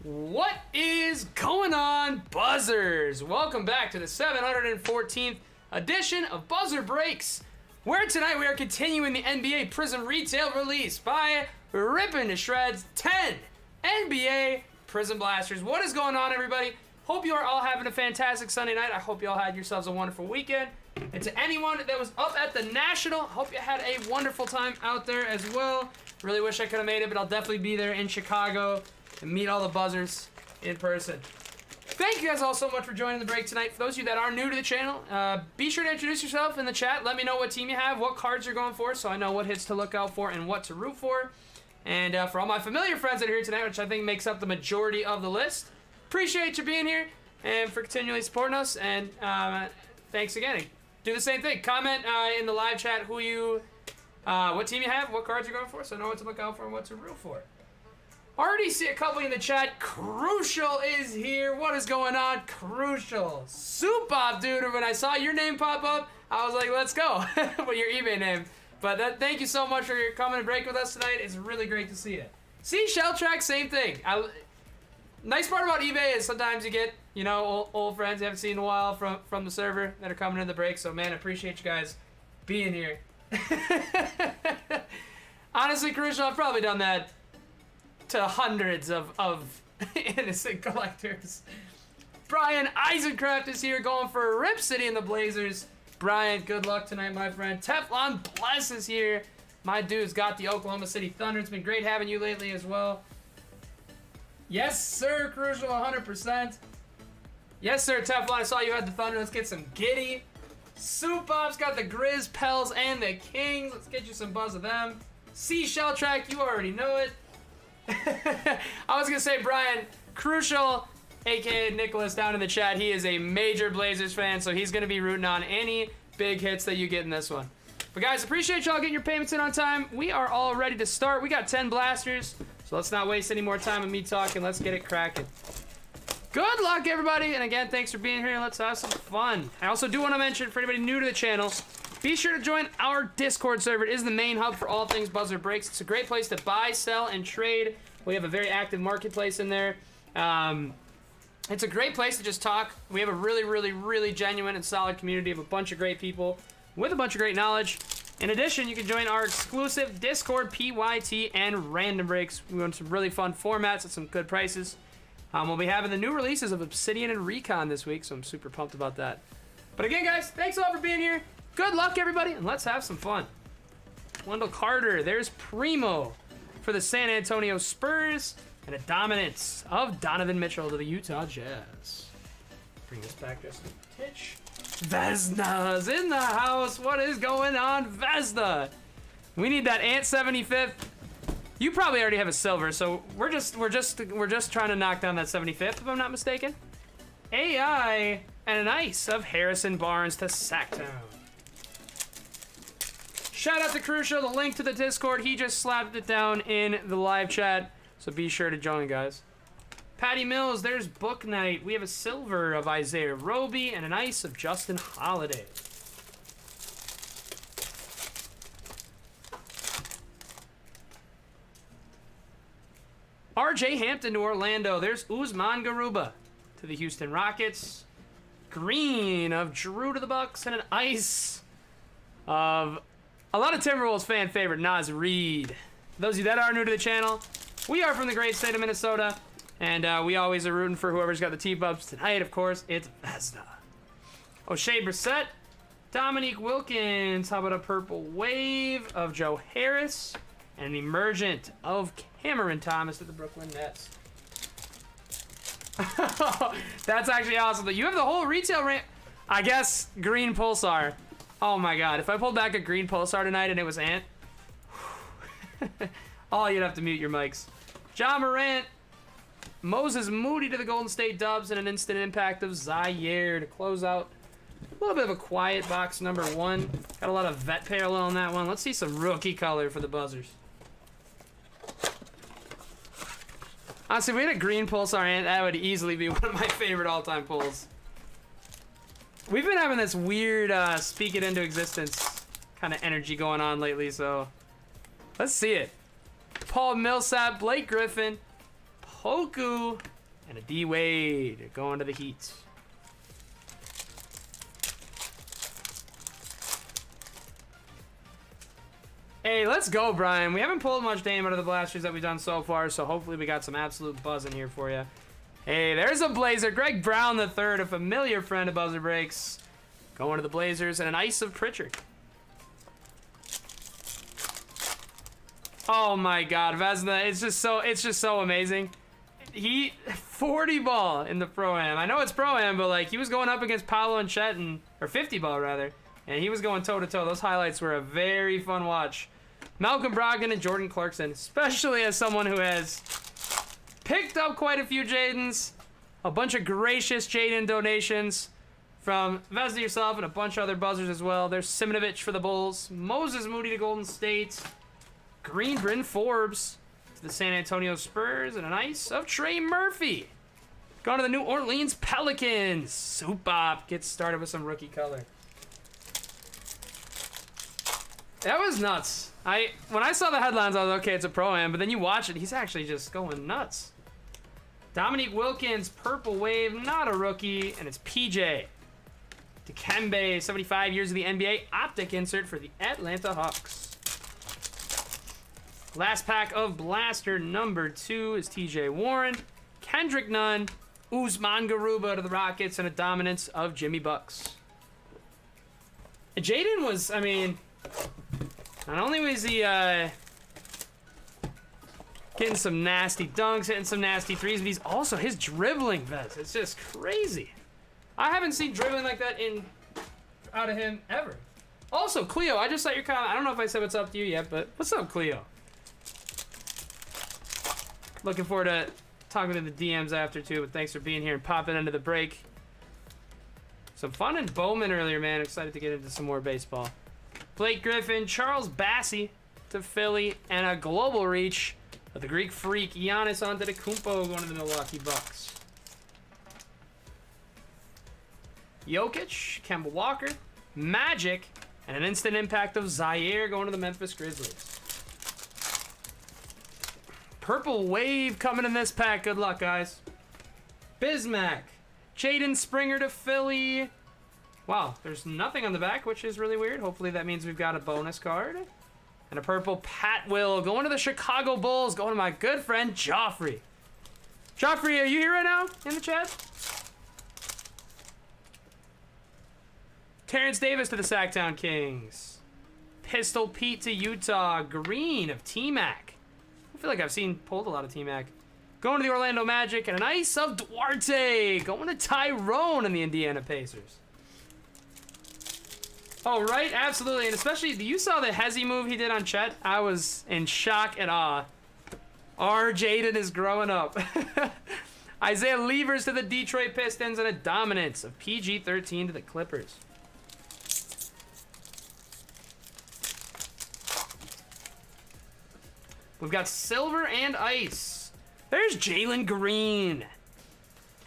What is going on, buzzers? Welcome back to the 714th edition of Buzzer Breaks, where tonight we are continuing the NBA Prizm retail release by ripping to shreds 10 NBA Prizm Blasters. What is going on, everybody? Hope you are all having a fantastic Sunday night. I hope you all had yourselves a wonderful weekend. And to anyone that was up at the National, hope you had a wonderful time out there as well. Really wish I could have made it, but I'll definitely be there in Chicago and meet all the buzzers in person. Thank you guys all so much for joining the break tonight. For those of you that are new to the channel, be sure to introduce yourself in the chat. Let me know what team you have, what cards you're going for, so I know what hits to look out for and what to root for. And for all my familiar friends that are here tonight, which I think makes up the majority of the list, appreciate you being here and for continually supporting us. And thanks again. Do the same thing. Comment in the live chat who you, what team you have, what cards you're going for, so I know what to look out for and what to root for. Already see a couple in the chat. Crucial is here. What is going on, Crucial? Soup Bob, dude. When I saw your name pop up, I was like, let's go. With your eBay name. But thank you so much for coming and break with us tonight. It's really great to see you. See, Shell Track, same thing. Nice part about eBay is sometimes you get, you know, old friends you haven't seen in a while from the server that are coming in the break. So, man, I appreciate you guys being here. Honestly, Crucial, I've probably done that to hundreds of innocent collectors. Brian Eisencraft is here going for Rip City and the Blazers. Brian, good luck tonight, my friend. Teflon Bless is here. My dude's got the Oklahoma City Thunder. It's been great having you lately as well. Yes, sir, Crucial, 100%. Yes, sir, Teflon, I saw you had the Thunder. Let's get some giddy. Soup Bob's got the Grizz, Pels, and the Kings. Let's get you some buzz of them. Seashell Track, you already know it. I was going to say, Brian, Crucial, a.k.a. Nicholas, down in the chat, he is a major Blazers fan, so he's going to be rooting on any big hits that you get in this one. But, guys, appreciate y'all getting your payments in on time. We are all ready to start. We got 10 blasters, so let's not waste any more time with me talking. Let's get it cracking. Good luck, everybody, and again, thanks for being here. Let's have some fun. I also do want to mention, for anybody new to the channel, be sure to join our Discord server. It is the main hub for all things Buzzer Breaks. It's a great place to buy, sell, and trade. We have a very active marketplace in there. It's a great place to just talk. We have a really genuine and solid community of a bunch of great people with a bunch of great knowledge. In addition, you can join our exclusive Discord, PYT, and Random Breaks. We run some really fun formats at some good prices. We'll be having the new releases of Obsidian and Recon this week, so I'm super pumped about that. But again, guys, thanks a lot for being here. Good luck, everybody, and let's have some fun. Wendell Carter, there's Primo for the San Antonio Spurs, and a dominance of Donovan Mitchell to the Utah Jazz. Bring this back just a titch. Vesna's in the house. What is going on, Vesna? We need that Ant 75th. You probably already have a silver, so we're just trying to knock down that 75th, if I'm not mistaken. AI and an ice of Harrison Barnes to Sacktown. Shout out to Crucial, the link to the Discord. He just slapped it down in the live chat, so be sure to join, guys. Patty Mills, there's Book Night. We have a silver of Isaiah Roby and an ice of Justin Holiday. RJ Hampton to Orlando. There's Usman Garuba to the Houston Rockets. Green of Drew to the Bucks and an ice of a lot of Timberwolves fan favorite, Naz Reid. For those of you that are new to the channel, we are from the great state of Minnesota, and we always are rooting for whoever's got the T-Bubs. Tonight, of course, it's Vesna. O'Shea Brissett, Dominique Wilkins. How about a purple wave of Joe Harris and an emergent of Cameron Thomas to the Brooklyn Nets. That's actually awesome. You have the whole retail range. I guess green Pulsar. Oh my god, if I pulled back a green Pulsar tonight and it was Ant, oh, you'd have to mute your mics. John Morant, Moses Moody to the Golden State Dubs, and an instant impact of Zaire to close out. A little bit of a quiet box number one. Got a lot of vet parallel in that one. Let's see some rookie color for the Buzzers. Honestly, if we had a green Pulsar Ant, that would easily be one of my favorite all-time pulls. We've been having this weird speak it into existence kind of energy going on lately, so let's see it. Paul Millsap, Blake Griffin, Poku, and a D Wade going to the Heat. Hey, let's go, Brian. We haven't pulled much Dame out of the blasters that we've done so far, so hopefully we got some absolute buzz in here for you. Hey, there's a Blazer. Greg Brown III, a familiar friend of Buzzer Breaks. Going to the Blazers, and an ice of Pritchard. Oh my God, Vesna, it's just so amazing. He 40 ball in the Pro-Am. I know it's Pro-Am, but like he was going up against Paolo and Chet, or 50 ball rather, and he was going toe to toe. Those highlights were a very fun watch. Malcolm Brogdon and Jordan Clarkson, especially as someone who has picked up quite a few Jadens, a bunch of gracious Jaden donations from Vesna yourself and a bunch of other buzzers as well. There's Simonovic for the Bulls, Moses Moody to Golden State, Green Bryn Forbes to the San Antonio Spurs, and an ice of Trey Murphy. Going to the New Orleans Pelicans. Supop gets started with some rookie color. That was nuts. When I saw the headlines, I was okay, it's a Pro-Am, but then you watch it, he's actually just going nuts. Dominique Wilkins, Purple Wave, not a rookie, and it's PJ. Dikembe, 75 years of the NBA, optic insert for the Atlanta Hawks. Last pack of Blaster number 2 is TJ Warren, Kendrick Nunn, Usman Garuba to the Rockets, and a dominance of Jimmy Bucks. Jaden was, I mean, not only was he getting some nasty dunks, hitting some nasty threes, but he's also, his dribbling, Vez, it's just crazy. I haven't seen dribbling like that out of him ever. Also, Cleo, I just saw your comment. I don't know if I said what's up to you yet, but what's up, Cleo? Looking forward to talking to the DMs after, too, but thanks for being here and popping into the break. Some fun in Bowman earlier, man. Excited to get into some more baseball. Blake Griffin, Charles Bassey to Philly, and a global reach of the Greek freak Giannis Antetokounmpo going to the Milwaukee Bucks. Jokic, Kemba Walker, Magic, and an instant impact of Zaire going to the Memphis Grizzlies. Purple Wave coming in this pack. Good luck, guys. Bismack, Jaden Springer to Philly. Wow, there's nothing on the back, which is really weird. Hopefully that means we've got a bonus card. And a purple Pat Will going to the Chicago Bulls, going to my good friend Joffrey. Joffrey, are you here right now in the chat? Terrence Davis to the Sacktown Kings. Pistol Pete to Utah. Green of T-Mac. I feel like I've pulled a lot of T-Mac. Going to the Orlando Magic, and an ice of Duarte. Going to Tyrone and the Indiana Pacers. Oh, right, absolutely. And especially, you saw the Hezzy move he did on Chet? I was in shock and awe. Our Jaden is growing up. Isaiah Levers to the Detroit Pistons, and a dominance of PG-13 to the Clippers. We've got silver and ice. There's Jalen Green.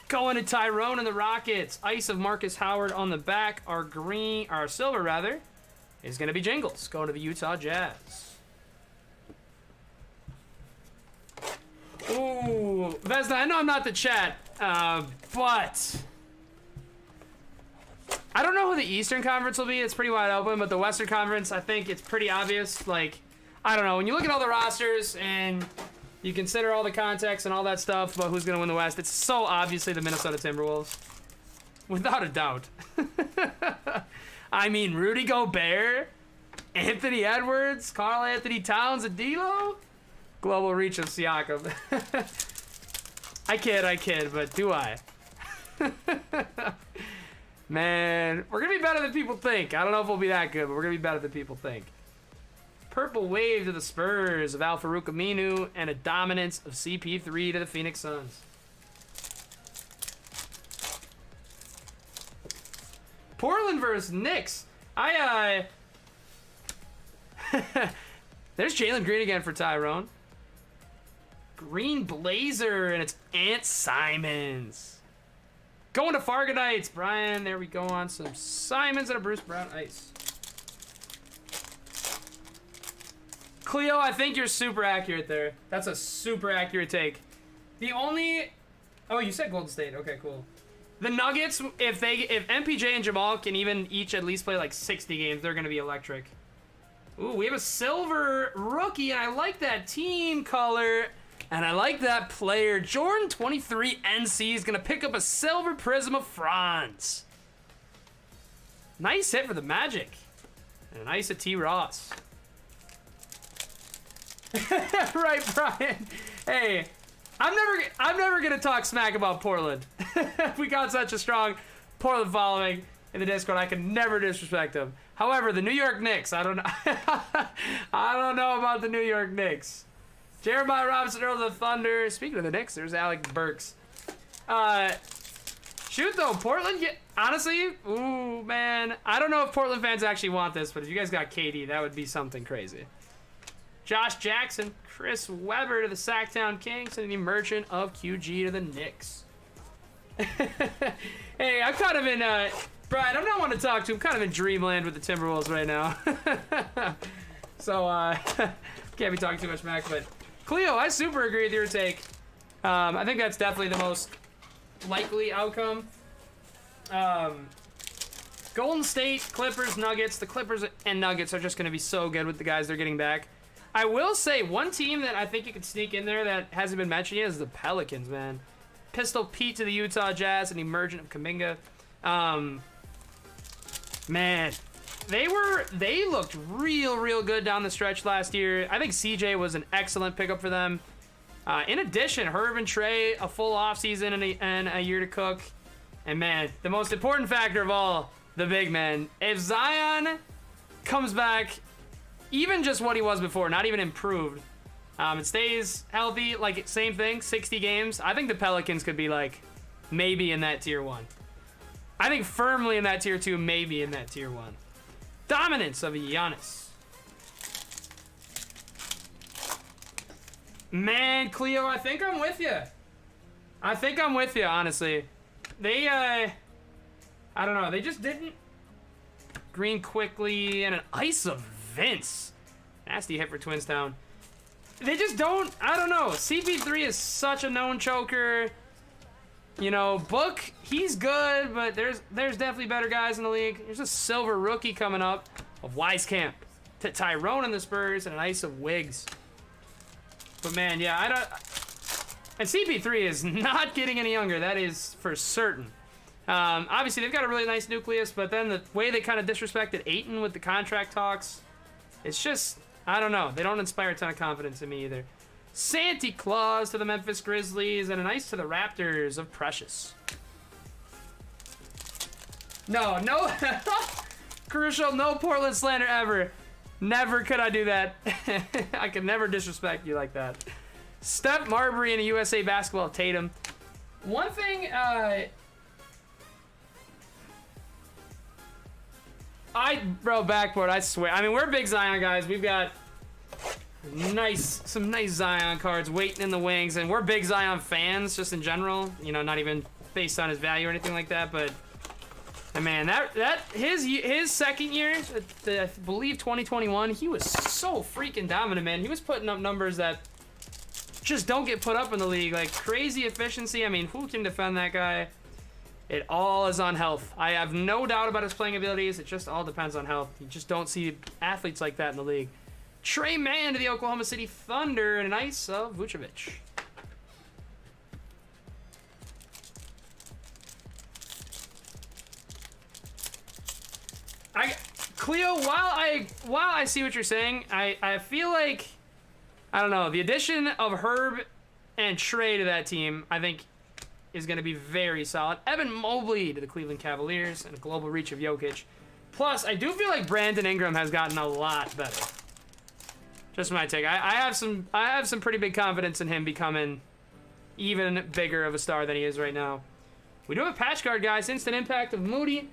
Going to Tyrone and the Rockets. Ice of Marcus Howard on the back. Our silver rather, is going to be Jingles. Going to the Utah Jazz. Ooh, Vesna, I know I'm not the chat, but I don't know who the Eastern Conference will be. It's pretty wide open, but the Western Conference, I think it's pretty obvious. Like, I don't know. When you look at all the rosters and you consider all the context and all that stuff about who's going to win the West, it's so obviously the Minnesota Timberwolves. Without a doubt. I mean, Rudy Gobert, Anthony Edwards, Karl Anthony Towns, and D'Lo. Global reach of Siakam. I kid, but do I? Man, we're going to be better than people think. I don't know if we'll be that good, but we're going to be better than people think. Purple Wave to the Spurs of Al Farouk Aminu, and a dominance of CP3 to the Phoenix Suns. Portland versus Knicks. There's Jalen Green again for Tyrone. Green Blazer, and it's Ant Simons. Going to Fargo Knights, Brian. There we go on some Simons and a Bruce Brown ice. Cleo, I think you're super accurate there. That's a super accurate take. The only Oh, you said Golden State. Okay, cool. The Nuggets, if MPJ and Jamal can even each at least play like 60 games, they're gonna be electric. Ooh, we have a silver rookie, and I like that team color, and I like that player. Jordan 23 NC is gonna pick up a silver Prizm of Franz. Nice hit for the Magic, and a nice at T. Ross. Right, Brian. Hey, I'm never gonna talk smack about Portland. We got such a strong Portland following in the Discord. I can never disrespect them. However, the New York Knicks, I don't know. I don't know about the New York Knicks. Jeremiah Robinson, Earl of the Thunder. Speaking of the Knicks, there's Alec Burks. Shoot though, Portland. Honestly, ooh man, I don't know if Portland fans actually want this, but if you guys got KD, that would be something crazy. Josh Jackson, Chris Webber to the Sacktown Kings, and the Merchant of QG to the Knicks. Hey, I'm kind of in, Brian, I'm not one to talk to. I'm kind of in dreamland with the Timberwolves right now. So, can't be talking too much smack, but Cleo, I super agree with your take. I think that's definitely the most likely outcome. Golden State, Clippers, Nuggets. The Clippers and Nuggets are just going to be so good with the guys they're getting back. I will say one team that I think you could sneak in there that hasn't been mentioned yet is the Pelicans, man. Pistol Pete to the Utah Jazz and Emergent of Kuminga. Man, they looked real good down the stretch last year. I think CJ was an excellent pickup for them. In addition, Herb and Trey, a full offseason and a year to cook. And man, the most important factor of all, the big man. If Zion comes back, even just what he was before, not even improved, it stays healthy, like same thing, 60 games, I think the Pelicans could be like maybe in that tier 1. I think firmly in that tier 2, maybe in that tier 1. Dominance of Giannis. Man, Cleo, I think I'm with you. Honestly. They, I don't know, they just didn't. Green quickly, and an ice of Vince. Nasty hit for Twinstown. They just don't, I don't know. CP3 is such a known choker. You know, Book, he's good, but there's definitely better guys in the league. There's a silver rookie coming up of Wisekamp to Tyrone in the Spurs, and an ice of Wiggs. But man, yeah, I don't. And CP3 is not getting any younger. That is for certain. Obviously, they've got a really nice nucleus, but then the way they kind of disrespected Ayton with the contract talks, it's just, I don't know. They don't inspire a ton of confidence in me either. Santa Claus to the Memphis Grizzlies, and an ice to the Raptors of Precious. No. Crucial, no Portland slander ever. Never could I do that. I could never disrespect you like that. Steph Marbury in a USA Basketball Tatum. One thing, bro, backboard, I swear. I mean, we're big Zion guys. We've got some nice Zion cards waiting in the wings, and we're big Zion fans just in general. You know, not even based on his value or anything like that, but man, his second year, I believe 2021, he was so freaking dominant, man. He was putting up numbers that just don't get put up in the league, like crazy efficiency. I mean, who can defend that guy? It all is on health. I have no doubt about his playing abilities. It just all depends on health. You just don't see athletes like that in the league. Trey Mann to the Oklahoma City Thunder, and an ice of Vucevic. Cleo, while I see what you're saying, I feel like, I don't know, the addition of Herb and Trey to that team, I think, is going to be very solid. Evan Mobley to the Cleveland Cavaliers, and a global reach of Jokic. Plus, I do feel like Brandon Ingram has gotten a lot better. Just my take. I have some pretty big confidence in him becoming even bigger of a star than he is right now. We do have a patch card, guys. Instant impact of Moody.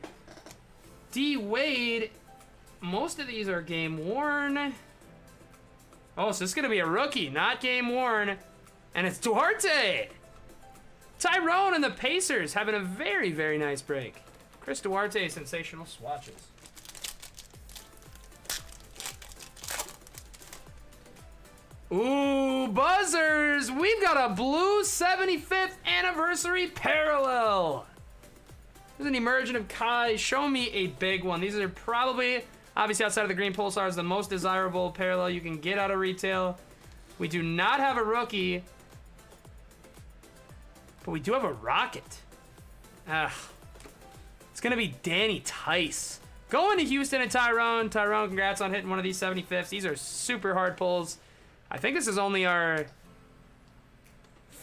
D Wade. Most of these are game worn. Oh, so it's going to be a rookie, not game worn. And it's Duarte. Tyrone and the Pacers having a very, very nice break. Chris Duarte, sensational swatches. Ooh, Buzz buzzers, we've got a blue 75th anniversary parallel. There's an emergent of Kai. Show me a big one. These are probably, obviously outside of the green pulsars, the most desirable parallel you can get out of retail. We do not have a rookie, but we do have a rocket. It's going to be Danny Tice. Going to Houston and Tyrone. Tyrone, congrats on hitting one of these 75ths. These are super hard pulls. I think this is only our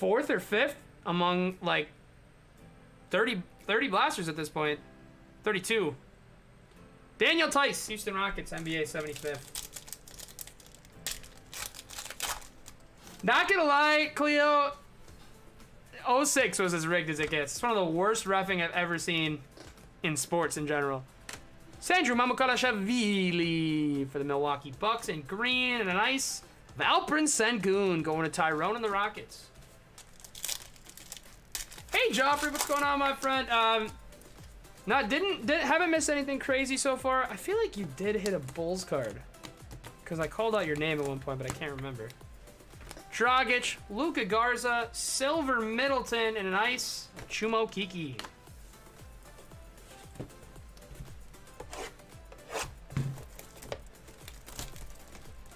4th or 5th among like 30 blasters at this point. 32. Daniel Tice, Houston Rockets, NBA 75th. Not gonna lie, Cleo, 06 was as rigged as it gets. It's one of the worst reffing I've ever seen in sports in general. Sandro Mamukalashvili for the Milwaukee Bucks in green and an ice. Valprin Sengun going to Tyrone and the Rockets. Hey Joffrey, what's going on, my friend? Haven't missed anything crazy so far. I feel like you did hit a Bulls card because I called out your name at one point, but I can't remember. Dragic, Luka Garza, Silver Middleton, and an ice. Chumo Kiki.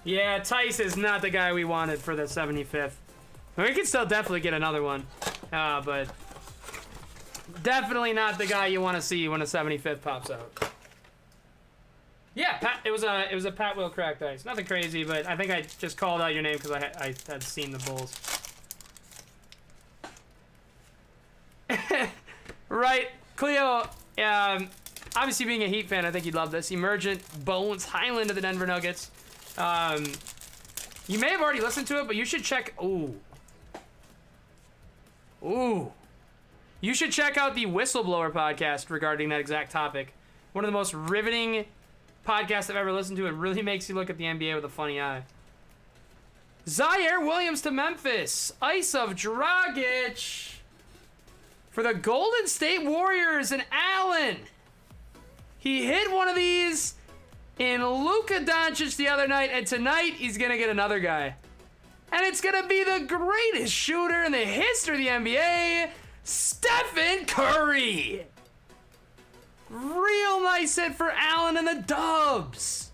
Yeah, Tice is not the guy we wanted for the 75th. We could still definitely get another one, but definitely not the guy you want to see when a 75th pops out. Yeah, Pat, it was a Pat Will cracked ice. Nothing crazy, but I think I just called out your name because I had seen the Bulls. Right, Cleo. Obviously, being a Heat fan, I think you'd love this. Emergent Bones Highland of the Denver Nuggets. You may have already listened to it, but you should check. Ooh. You should check out the Whistleblower podcast regarding that exact topic. One of the most riveting podcasts I've ever listened to. It really makes you look at the NBA with a funny eye. Zaire Williams to Memphis. Ice of Dragic for the Golden State Warriors and Allen. He hit one of these in Luka Doncic the other night, and tonight he's going to get another guy. And it's going to be the greatest shooter in the history of the NBA, Stephen Curry. Real nice hit for Allen and the Dubs.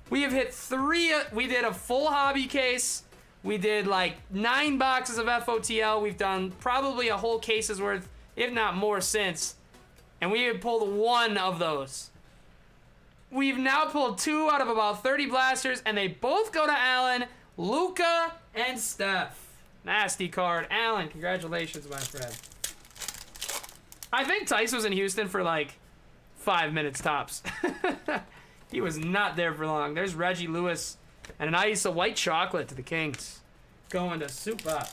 We have hit 3. We did a full hobby case. We did like 9 boxes of FOTL. We've done probably a whole case's worth, if not more, since. And we have pulled 1 of those. We've now pulled 2 out of about 30 blasters, and they both go to Allen, Luka, and Steph. Nasty card. Allen, congratulations, my friend. I think Tice was in Houston for like 5 minutes tops. He was not there for long. There's Reggie Lewis and an ice of white chocolate to the Kings. Going to Supa.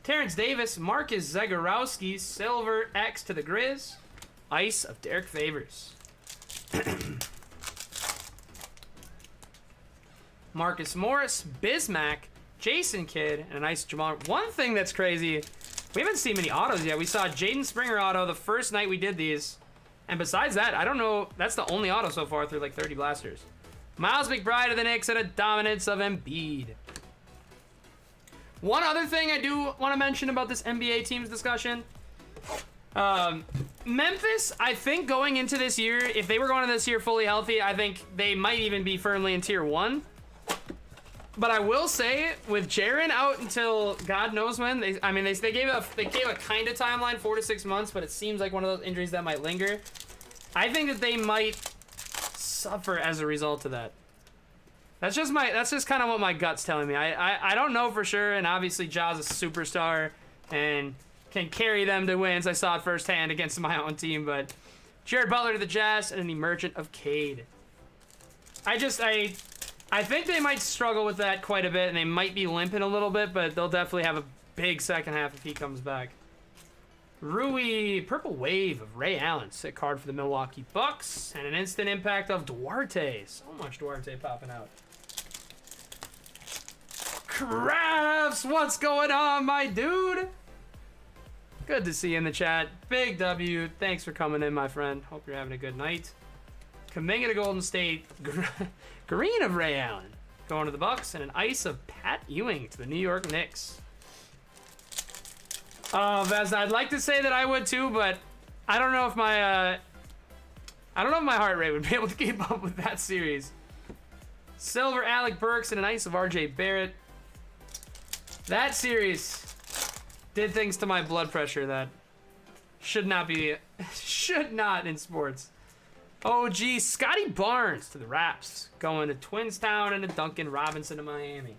Terrence Davis, Marcus Zagorowski, Silver X to the Grizz. Ice of Derek Favors. Marcus Morris, Bismack, Jason Kidd, and a nice Jamal. One thing that's crazy, we haven't seen many autos yet. We saw Jaden Springer auto the first night we did these. And besides that, I don't know, that's the only auto so far through like 30 blasters. Miles McBride of the Knicks and a dominance of Embiid. One other thing I do want to mention about this NBA teams discussion. Memphis, I think going into this year, if they were going into this year fully healthy, I think they might even be firmly in tier 1. But I will say, with Jaren out until God knows when, they gave a kind of timeline, 4 to 6 months, but it seems like one of those injuries that might linger. I think that they might suffer as a result of that. That's just kind of what my gut's telling me. I don't know for sure, and obviously Ja's a superstar and can carry them to wins. I saw it firsthand against my own team, but Jared Butler to the Jazz and an emergent of Cade. I think they might struggle with that quite a bit, and they might be limping a little bit, but they'll definitely have a big second half if he comes back. Rui, Purple Wave of Ray Allen, sick card for the Milwaukee Bucks, and an instant impact of Duarte. So much Duarte popping out. Crafts, what's going on, my dude? Good to see you in the chat. Big W, thanks for coming in, my friend. Hope you're having a good night. Kuminga to Golden State. Green of Ray Allen going to the Bucks, and an ice of Pat Ewing to the New York Knicks. Vaz, I'd like to say that I would too, but I don't know if my heart rate would be able to keep up with that series. Silver, Alec Burks, and an ice of RJ Barrett. That series did things to my blood pressure that should not in sports. Oh, geez, Scotty Barnes to the Raps. Going to Twinstown and to Duncan Robinson to Miami.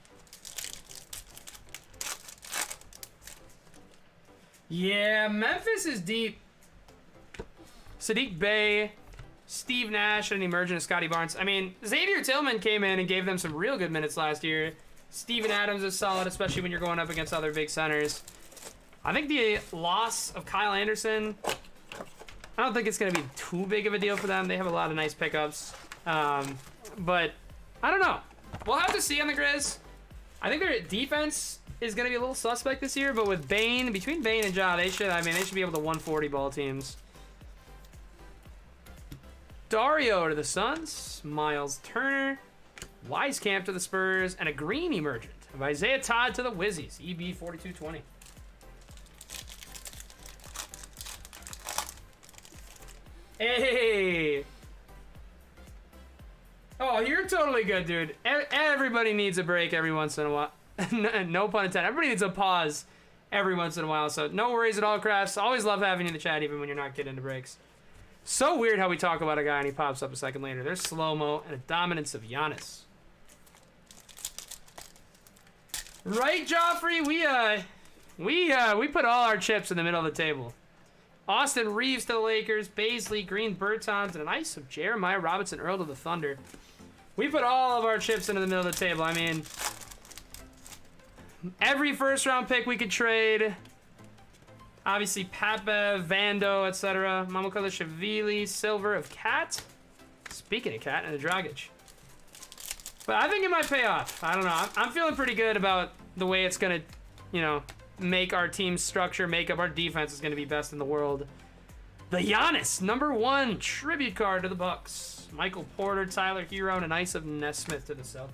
Yeah, Memphis is deep. Sadiq Bey, Steve Nash, and an emergent of Scotty Barnes. I mean, Xavier Tillman came in and gave them some real good minutes last year. Steven Adams is solid, especially when you're going up against other big centers. I think the loss of Kyle Anderson, I don't think it's going to be too big of a deal for them. They have a lot of nice pickups. But I don't know. We'll have to see on the Grizz. I think their defense is going to be a little suspect this year, but with Bane, between Bane and Ja, they should be able to 140 ball teams. Dario to the Suns, Miles Turner, Wisekamp to the Spurs, and a green emergent of Isaiah Todd to the Wizzies, EB 4220. Hey! Oh, you're totally good, dude. Everybody needs a break every once in a while. No pun intended. Everybody needs a pause every once in a while, so no worries at all, Crafts. Always love having you in the chat, even when you're not getting into breaks. So weird how we talk about a guy and he pops up a second later. There's slow-mo and a dominance of Giannis. Right, Joffrey? We put all our chips in the middle of the table. Austin Reeves to the Lakers, Baisley, Green Bertans, and an ice of Jeremiah Robinson Earl to the Thunder. We put all of our chips into the middle of the table. I mean, every first-round pick we could trade. Obviously, Pape, Vando, etc. Mamukelashvili, Silver of Cat. Speaking of Cat, and a Dragic. But I think it might pay off. I don't know. I'm feeling pretty good about the way it's going to, make our team structure, make up our defense is going to be best in the world. The Giannis, #1 tribute card to the Bucks. Michael Porter, Tyler Hero, and an ice of Nesmith to the Celtics.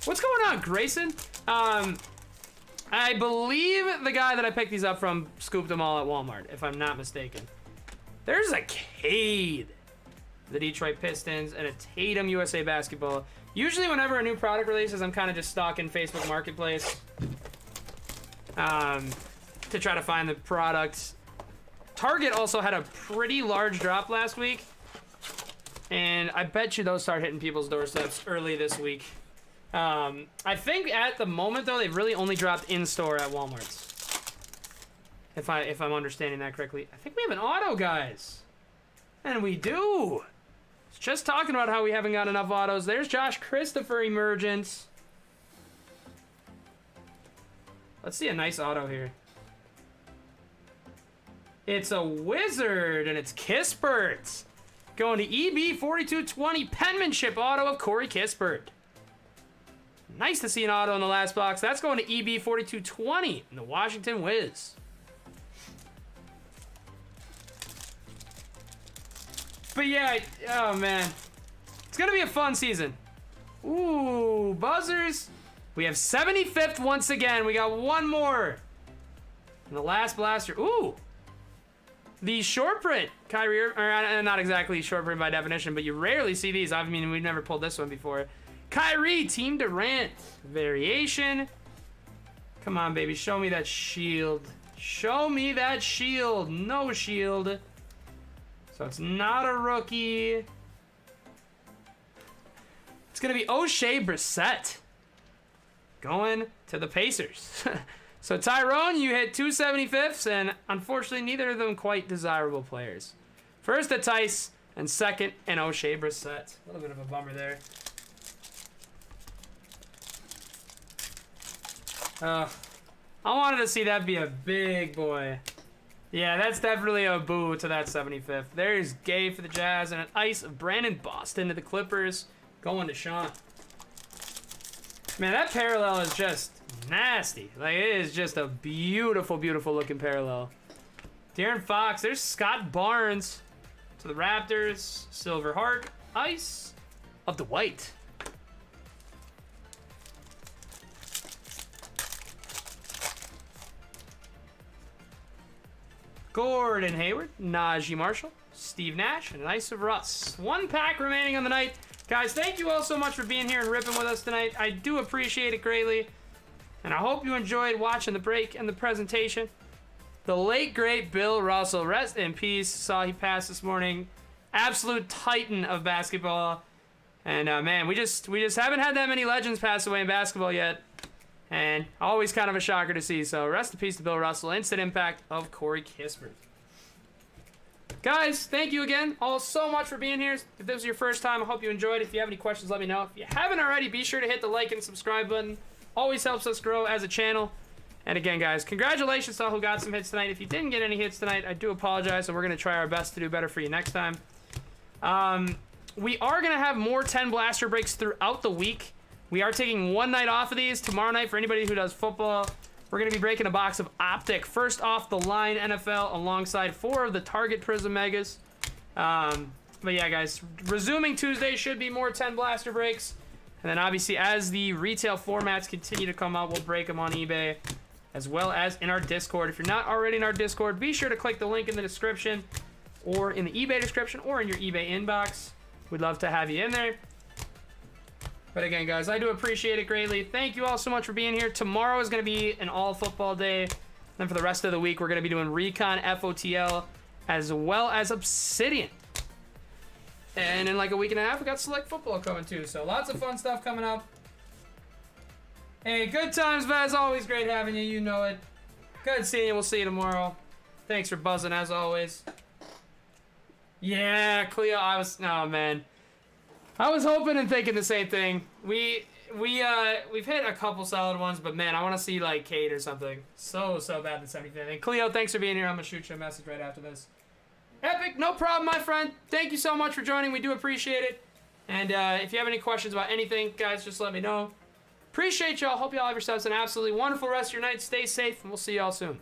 What's going on, Grayson? I believe the guy that I picked these up from scooped them all at Walmart, if I'm not mistaken. There's a Cade, the Detroit Pistons, and a Tatum USA Basketball. Usually whenever a new product releases, I'm kind of just stalking Facebook Marketplace to try to find the product. Target also had a pretty large drop last week, and I bet you those start hitting people's doorsteps early this week. I think at the moment, though, they've really only dropped in-store at Walmart's. If I'm understanding that correctly. I think we have an auto, guys. And we do. Just talking about how we haven't got enough autos. There's Josh Christopher Emergence. Let's see a nice auto here. It's a Wizard, and it's Kispert. Going to EB 4220 penmanship auto of Corey Kispert. Nice to see an auto in the last box. That's going to EB 4220 in the Washington Wiz. But yeah, oh man. It's going to be a fun season. Ooh, buzzers. We have 75th once again. We got one more. And the last blaster. Ooh. The short print. Kyrie, or not exactly short print by definition, but you rarely see these. I mean, we've never pulled this one before. Kyrie, Team Durant. Variation. Come on, baby. Show me that shield. Show me that shield. No shield. So it's not a rookie. It's going to be O'Shea Brissett. Going to the Pacers. So Tyrone, you hit 275s, and unfortunately neither of them quite desirable players. First a Tice, and second an O'Shea Brissett. A little bit of a bummer there. I wanted to see that be a big boy. Yeah, that's definitely a boo to that 75th. There's Gay for the Jazz, and an ice of Brandon Boston to the Clippers. Going to Sean. Man, that parallel is just nasty. Like, it is just a beautiful, beautiful looking parallel. De'Aaron Fox. There's Scott Barnes to the Raptors. Silver Heart. Ice of the White. Gordon Hayward, Najee Marshall, Steve Nash, and an Ice of Russ. 1 pack remaining on the night. Guys, thank you all so much for being here and ripping with us tonight. I do appreciate it greatly. And I hope you enjoyed watching the break and the presentation. The late, great Bill Russell, rest in peace. Saw he passed this morning. Absolute titan of basketball. And man, we just haven't had that many legends pass away in basketball yet. And always kind of a shocker to see. So rest in peace to Bill Russell. Instant impact of Corey Kispert. Guys, thank you again all so much for being here. If this was your first time, I hope you enjoyed. If you have any questions, let me know. If you haven't already, be sure to hit the like and subscribe button. Always helps us grow as a channel. And again, guys, congratulations to all who got some hits tonight. If you didn't get any hits tonight, I do apologize, and we're going to try our best to do better for you next time. We are going to have more 10 blaster breaks throughout the week. We are taking one night off of these. Tomorrow night, for anybody who does football, we're going to be breaking a box of Optic. First off the line NFL alongside 4 of the Target Prizm Megas. But yeah, guys, resuming Tuesday should be more 10 blaster breaks. And then obviously as the retail formats continue to come out, we'll break them on eBay as well as in our Discord. If you're not already in our Discord, be sure to click the link in the description or in the eBay description or in your eBay inbox. We'd love to have you in there. But again, guys, I do appreciate it greatly. Thank you all so much for being here. Tomorrow is going to be an all football day. Then for the rest of the week, we're going to be doing Recon, FOTL, as well as Obsidian. And in like a week and a half, we got Select Football coming too. So lots of fun stuff coming up. Hey, good times, but as always, great having you. You know it. Good seeing you. We'll see you tomorrow. Thanks for buzzing, as always. Yeah, Cleo, oh man. I was hoping and thinking the same thing. We've hit a couple solid ones, but man, I want to see like Kate or something. So bad the 75th. And Cleo, thanks for being here. I'm gonna shoot you a message right after this. Epic, no problem, my friend. Thank you so much for joining. We do appreciate it. And if you have any questions about anything, guys, just let me know. Appreciate y'all. Hope y'all have yourselves an absolutely wonderful rest of your night. Stay safe, and we'll see y'all soon.